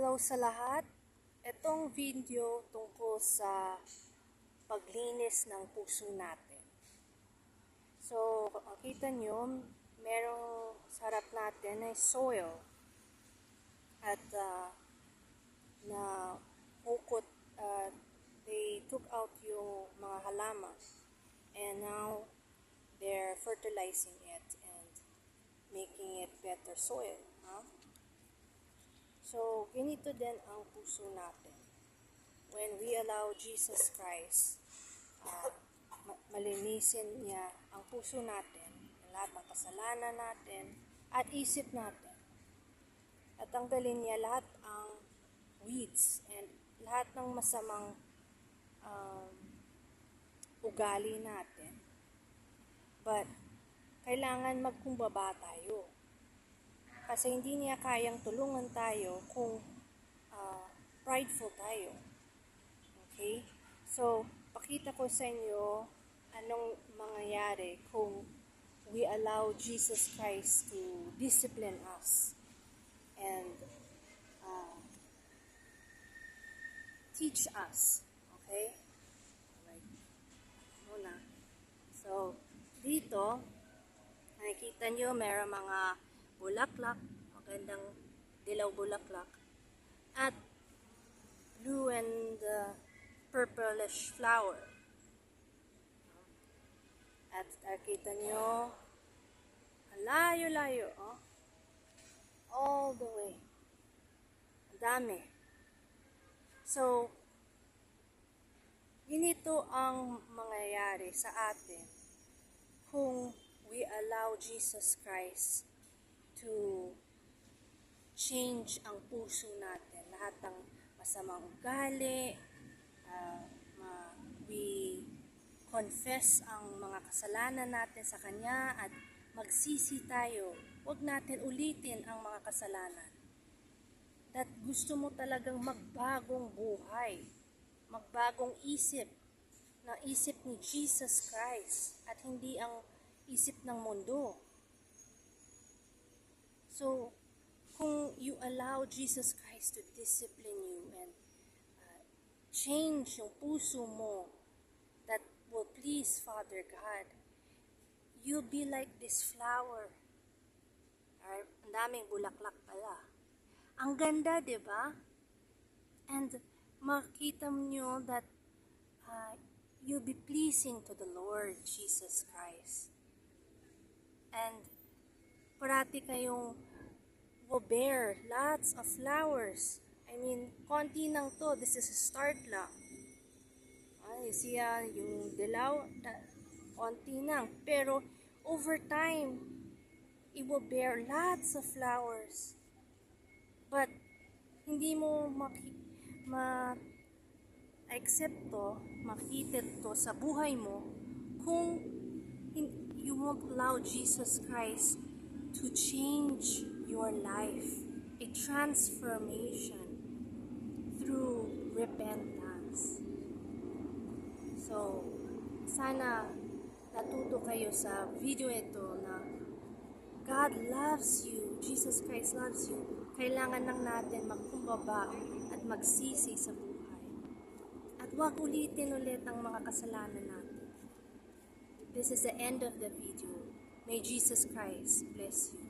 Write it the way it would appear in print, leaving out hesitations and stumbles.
Hello sa lahat. Itong video tungkol sa paglinis ng puso natin. So, makita nyo, merong sarap natin ay soil. At na ukot, they took out yung mga halaman. And now, they're fertilizing it and making it better soil. So, ganito din ang puso natin. When we allow Jesus Christ, malinisin niya ang puso natin, lahat ng kasalanan natin, at isip natin. At tanggalin niya lahat ang weeds and lahat ng masamang ugali natin. But, kailangan magkumbaba tayo. Kasi hindi niya kayang tulungan tayo kung prideful tayo. Okay? So, pakita ko sa inyo anong mangyayari kung we allow Jesus Christ to discipline us and teach us. Okay? Alright. Muna. So, dito, nakikita nyo meron mga bulaklak, magandang dilaw bulaklak, at blue and purplish flower. At nakita nyo, layo-layo, all the way. Ang dami. So, ganito ang mangyayari sa atin kung we allow Jesus Christ to change ang puso natin. Lahat ng masamang ugali, we confess ang mga kasalanan natin sa Kanya at magsisi tayo. Huwag natin ulitin ang mga kasalanan. That gusto mo talagang magbagong buhay, magbagong isip, na isip ni Jesus Christ at hindi ang isip ng mundo. So, kung you allow Jesus Christ to discipline you and change yung puso mo that will please Father God, you'll be like this flower. Ang daming bulaklak pala. Ang ganda, di ba? And makita nyo that you'll be pleasing to the Lord Jesus Christ. And parati kayong will bear lots of flowers. I mean, konti lang to. This is a start lang. You see, yung dilaw, konti lang. Pero, over time, it will bear lots of flowers. But, hindi mo ma-accept to, makita to sa buhay mo kung you won't allow Jesus Christ to change your life, a transformation through repentance. So, sana natuto kayo sa video ito na God loves you, Jesus Christ loves you. Kailangan lang natin magkumbaba at magsisi sa buhay. At huwag ulitin ulit ang mga kasalanan natin. This is the end of the video. May Jesus Christ bless you.